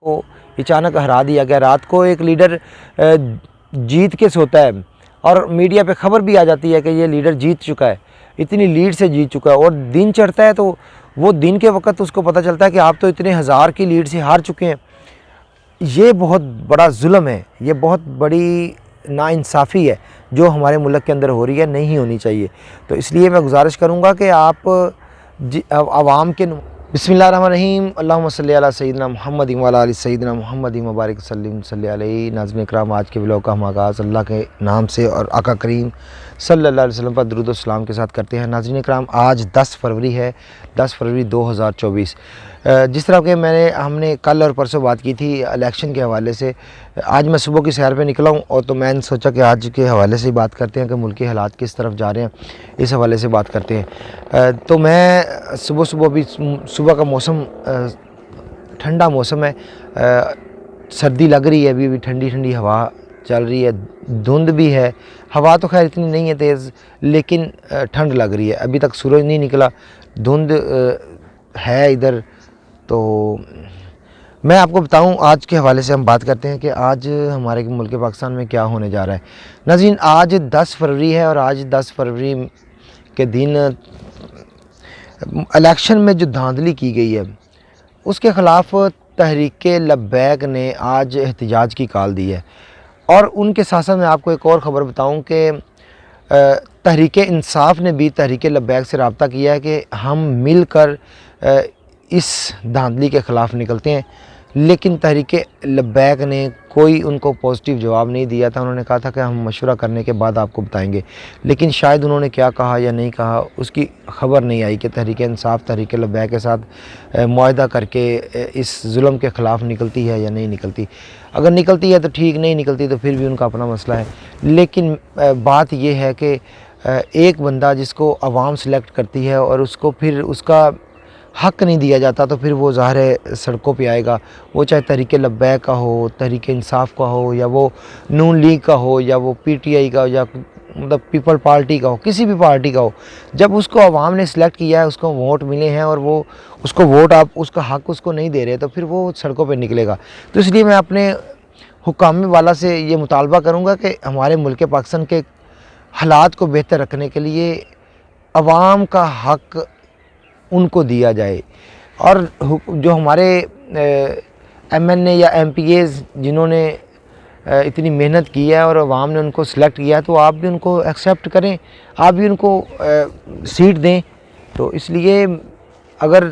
को अचानक हरा दिया गया। रात को एक लीडर जीत के सोता है और मीडिया पे खबर भी आ जाती है कि ये लीडर जीत चुका है, इतनी लीड से जीत चुका है, और दिन चढ़ता है तो वो दिन के वक्त उसको पता चलता है कि आप तो इतने हज़ार की लीड से हार चुके हैं। ये बहुत बड़ा जुल्म है, ये बहुत बड़ी नाइंसाफ़ी है जो हमारे मुल्क के अंदर हो रही है, नहीं होनी चाहिए। तो इसलिए मैं गुजारिश करूँगा कि आप आवाम के बिस्मिल्लाहिर्रहमानिर्रहीम अल्लाहुम्मा सल्ली अला सय्यिदिना मुहम्मद व अला आलि सय्यिदिना मुहम्मद मुबारक सल्ली अलैहि। नाज़रीन इकराम, आज के व्लॉग का हम आगाज़ अल्लाह के नाम से और आका करीम सल्लल्लाहु अलैहि वसल्लम पर दुरूद व सलाम के साथ करते हैं। नाज़रीन इकराम, आज 10 फरवरी है, 10 फरवरी 2024। जिस तरह के हमने कल और परसों बात की थी इलेक्शन के हवाले से, आज मैं सुबह की सैर पे निकला हूँ और तो मैंने सोचा कि आज के हवाले से ही बात करते हैं कि मुल्की हालात किस तरफ जा रहे हैं, इस हवाले से बात करते हैं। तो मैं सुबह का मौसम ठंडा मौसम है, सर्दी लग रही है, अभी भी ठंडी ठंडी हवा चल रही है, धुंध भी है, हवा तो खैर इतनी नहीं है तेज़, लेकिन ठंड लग रही है। अभी तक सूरज नहीं निकला, धुंध है इधर। तो मैं आपको बताऊं, आज के हवाले से हम बात करते हैं कि आज हमारे मुल्क पाकिस्तान में क्या होने जा रहा है। नाज़रीन, आज 10 फरवरी है और आज 10 फरवरी के दिन इलेक्शन में जो धांधली की गई है उसके ख़िलाफ़ तहरीके लब्बैक ने आज एहतजाज की कॉल दी है। और उनके साथ साथ मैं आपको एक और ख़बर बताऊं कि तहरीके इंसाफ ने भी तहरीके लब्बैक से रब्ता किया है कि हम मिलकर इस धांधली के ख़िलाफ़ निकलते हैं, लेकिन तहरीके लब्बैक ने कोई उनको पॉजिटिव जवाब नहीं दिया था। उन्होंने कहा था कि हम मशवरा करने के बाद आपको बताएंगे, लेकिन शायद उन्होंने क्या कहा या नहीं कहा उसकी ख़बर नहीं आई कि तहरीके इंसाफ तहरीके लब्बैक के साथ मुआहदा करके इस जुल्म के ख़िलाफ़ निकलती है या नहीं निकलती। अगर निकलती है तो ठीक, नहीं निकलती तो फिर भी उनका अपना मसला है। लेकिन बात यह है कि एक बंदा जिसको आवाम सेलेक्ट करती है और उसको फिर उसका हक़ नहीं दिया जाता तो फिर वो ज़ाहिर है सड़कों पे आएगा। वो चाहे तहरीके लब्बैक का हो, तहरीके इंसाफ का हो, या वो नून लीग का हो, या वो PTI का, या मतलब पीपल पार्टी का हो, किसी भी पार्टी का हो। जब उसको आवाम ने सिलेक्ट किया है, उसको वोट मिले हैं और वो उसको वोट आप उसका हक़ उसको नहीं दे रहे तो फिर वो सड़कों पर निकलेगा। तो इसलिए मैं अपने हुक्काम वाला से ये मुतालबा करूँगा कि हमारे मुल्क पाकिस्तान के हालात को बेहतर रखने के लिए आवाम का हक़ उनको दिया जाए। और जो हमारे MNA या MPAs जिन्होंने इतनी मेहनत की है और आवाम ने उनको सिलेक्ट किया है, तो आप भी उनको एक्सेप्ट करें, आप भी उनको सीट दें। तो इसलिए अगर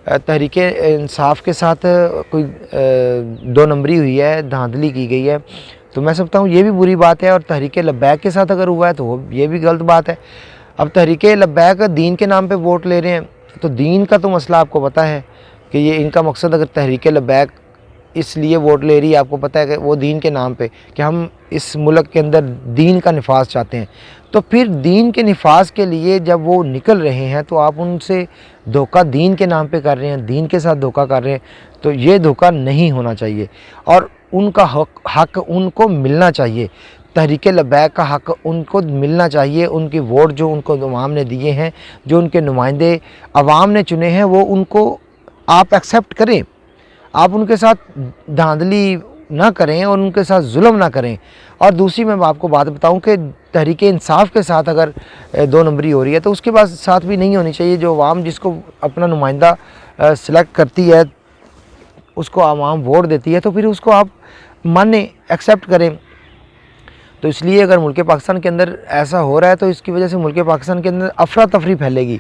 तहरीके इंसाफ के साथ कोई 2 नंबरी हुई है, धांधली की गई है, तो मैं समझता हूँ ये भी बुरी बात है। और तहरीके लब्बैक के साथ अगर हुआ है तो वो ये भी गलत बात है। अब तहरीके लब्बैक दीन के नाम पे वोट ले रहे हैं, तो दीन का तो मसला आपको पता है कि ये इनका मकसद, अगर तहरीके लब्बैक इसलिए वोट ले रही है, आपको पता है कि वो दीन के नाम पे कि हम इस मुल्क के अंदर दीन का निफाज चाहते हैं, तो फिर दीन के निफाज के लिए जब वो निकल रहे हैं तो आप उनसे धोखा दीन के नाम पे कर रहे हैं, दीन के साथ धोखा कर रहे हैं। तो ये धोखा नहीं होना चाहिए और उनका हक़ उनको मिलना चाहिए। तहरीके लब्बैक का हक़ उनको मिलना चाहिए। उनकी वोट जो उनको अवाम ने दिए हैं, जो उनके नुमाइंदे अवाम ने चुने हैं, वो उनको आप एक्सेप्ट करें, आप उनके साथ धांधली ना करें और उनके साथ जुल्म ना करें। और दूसरी मैं आपको बात बताऊं कि तहरीके इंसाफ के साथ अगर 2 नंबरी हो रही है तो उसके बाद साथ भी नहीं होनी चाहिए। जो अवाम जिसको अपना नुमाइंदा सेलेक्ट करती है, उसको अवाम वोट देती है, तो फिर उसको आप माने, एक्सेप्ट करें। तो इसलिए अगर मुल्क पाकिस्तान के अंदर ऐसा हो रहा है तो इसकी वजह से मुल्क पाकिस्तान के अंदर अफरा तफरी फैलेगी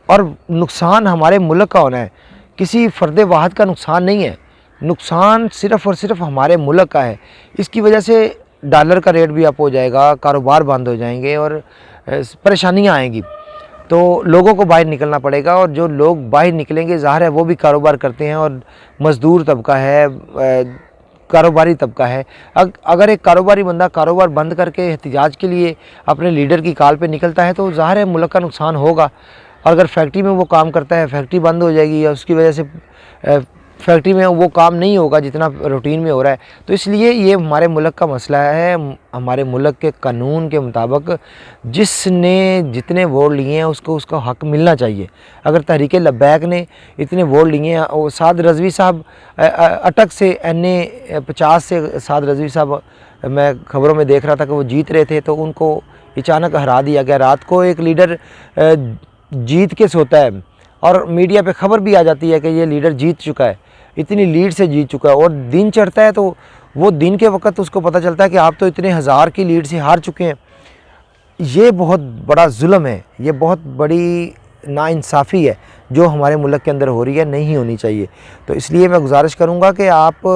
और नुकसान हमारे मुल्क का होना है, किसी फ़र्द वाहद का नुकसान नहीं है। नुकसान सिर्फ़ और सिर्फ हमारे मुल्क का है। इसकी वजह से डॉलर का रेट भी अप हो जाएगा, कारोबार बंद हो जाएंगे और परेशानियां आएंगी। तो लोगों को बाहर निकलना पड़ेगा और जो लोग बाहर निकलेंगे ज़ाहिर है वो भी कारोबार करते हैं और मज़दूर तबका है, कारोबारी तबका है। अगर एक कारोबारी बंदा कारोबार बंद करके एहतजाज के लिए अपने लीडर की कॉल पे निकलता है तो ज़ाहिर है मुल्क का नुकसान होगा। और अगर फैक्ट्री में वो काम करता है, फैक्ट्री बंद हो जाएगी या उसकी वजह से फैक्ट्री में वो काम नहीं होगा जितना रूटीन में हो रहा है। तो इसलिए ये हमारे मुल्क का मसला है। हमारे मुल्क के कानून के मुताबिक जिसने जितने वोट लिए हैं उसको उसका हक़ मिलना चाहिए। अगर तहरीक लब्बैक ने इतने वोट लिए हैं, और साद रज़वी साहब अटक से NA 50 से साद रज़वी साहब, मैं ख़बरों में देख रहा था कि वो जीत रहे थे, तो उनको अचानक हरा दिया गया। रात को एक लीडर जीत के सोता है और मीडिया पे ख़बर भी आ जाती है कि ये लीडर जीत चुका है, इतनी लीड से जीत चुका है, और दिन चढ़ता है तो वो दिन के वक्त उसको पता चलता है कि आप तो इतने हज़ार की लीड से हार चुके हैं। ये बहुत बड़ा जुल्म है, ये बहुत बड़ी नाइंसाफ़ी है जो हमारे मुल्क के अंदर हो रही है, नहीं होनी चाहिए। तो इसलिए मैं गुजारिश करूँगा कि आप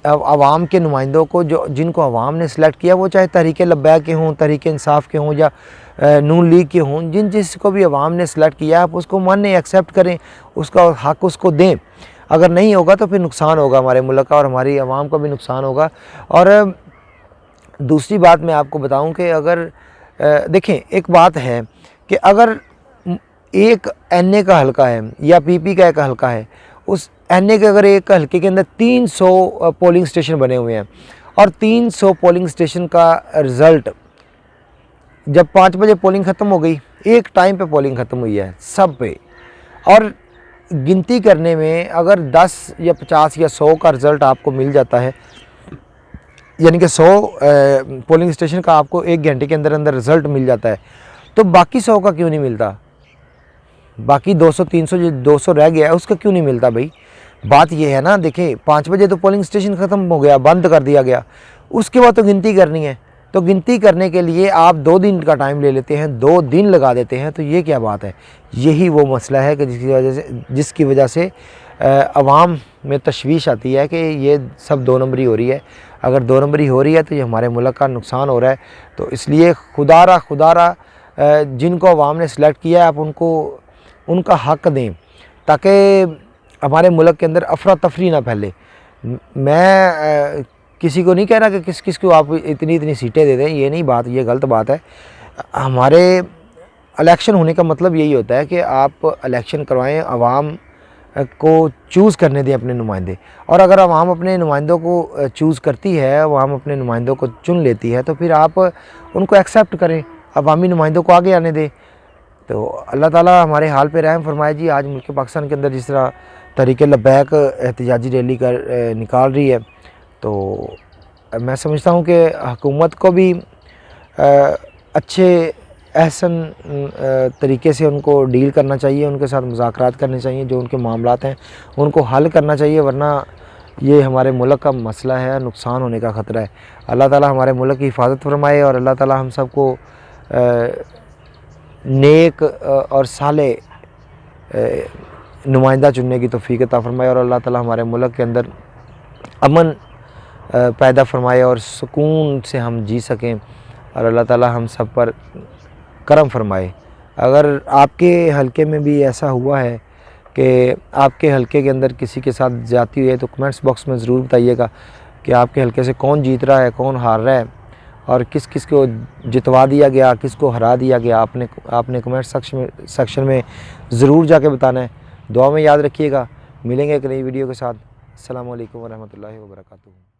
आवाम के नुमाइंदों को, जो जिनको आवाम ने सेलेक्ट किया, वो चाहे तहरीक लब्बैक के हों, तहरीक इंसाफ के हों या नून लीग के हों, जिसको भी आवाम ने सेलेक्ट किया, आप उसको माने, एक्सेप्ट करें, उसका हक़ उसको दें। अगर नहीं होगा तो फिर नुकसान होगा हमारे मुल्क का, और हमारी आवाम का भी नुकसान होगा। और दूसरी बात मैं आपको बताऊं कि अगर देखें, एक बात है कि अगर एक NA का हलका है या PP का एक हलका है, उस NA के अगर एक हलके के अंदर 300 पोलिंग स्टेशन बने हुए हैं, और 300 पोलिंग स्टेशन का रिज़ल्ट जब 5 बजे पोलिंग ख़त्म हो गई, एक टाइम पे पोलिंग ख़त्म हुई है सब पे, और गिनती करने में अगर 10 या 50 या 100 का रिज़ल्ट आपको मिल जाता है, यानी कि 100 पोलिंग स्टेशन का आपको 1 घंटे के अंदर अंदर रिज़ल्ट मिल जाता है, तो बाकी 100 का क्यों नहीं मिलता? बाकी 200 300 जो 200 रह गया है उसका क्यों नहीं मिलता भाई? बात ये है ना। देखिए 5 बजे तो पोलिंग स्टेशन ख़त्म हो गया, बंद कर दिया गया, उसके बाद तो गिनती करनी है। तो गिनती करने के लिए आप 2 दिन का टाइम ले लेते हैं, 2 दिन लगा देते हैं, तो ये क्या बात है? यही वो मसला है कि जिसकी वजह से अवाम में तशवीश आती है कि ये सब 2 नंबरी हो रही है। अगर 2 नंबरी हो रही है तो ये हमारे मुल्क का नुकसान हो रहा है। तो इसलिए खुदारा जिनको अवाम ने सेलेक्ट किया है, आप उनको उनका हक़ दें, ताकि हमारे मुल्क के अंदर अफरा तफरी ना फैले। मैं किसी को नहीं कह रहा कि किस को आप इतनी सीटें दे दें, ये नहीं बात, ये गलत बात है। हमारे इलेक्शन होने का मतलब यही होता है कि आप इलेक्शन करवाएं, आवाम को चूज़ करने दें अपने नुमाइंदे, और अगर आवाम अपने नुमाइंदों को चूज़ करती है, आवाम अपने नुमाइंदों को चुन लेती है, तो फिर आप उनको एक्सेप्ट करें, अवामी नुमाइंदों को आगे आने दें। तो अल्लाह ताला हमारे हाल पे रहम फरमाए जी। आज मुल्क पाकिस्तान के अंदर जिस तरह तहरीक लब्बैक एहतजाजी रैली निकाल रही है, तो मैं समझता हूँ कि हुकूमत को भी अच्छे एहसन तरीके से उनको डील करना चाहिए, उनके साथ मुज़ाकरात करने चाहिए, जो उनके मामलात हैं उनको हल करना चाहिए, वरना ये हमारे मुल्क का मसला है, नुकसान होने का ख़तरा है। अल्लाह ताला हमारे मुल्क की हिफाजत फरमाए, और अल्लाह ताला हम सबको नेक और साले नुमाइंदा चुनने की तौफीक अता फरमाए, और अल्लाह ताला हमारे मुल्क के अंदर अमन पैदा फरमाए और सुकून से हम जी सकें, और अल्लाह ताला हम सब पर करम फरमाए। अगर आपके हलके में भी ऐसा हुआ है कि आपके हलके के अंदर किसी के साथ ज़्यादती हुई है, तो कमेंट्स बॉक्स में ज़रूर बताइएगा कि आपके हलके से कौन जीत रहा है, कौन हार रहा है, और किस किस को जितवा दिया गया, किसको हरा दिया गया। आपने कमेंट सेक्शन में ज़रूर जाके बताना है। दुआ में याद रखिएगा। मिलेंगे एक नई वीडियो के साथ। अस्सलामु अलैकुम वरहमतुल्लाहि वबरकातुहू।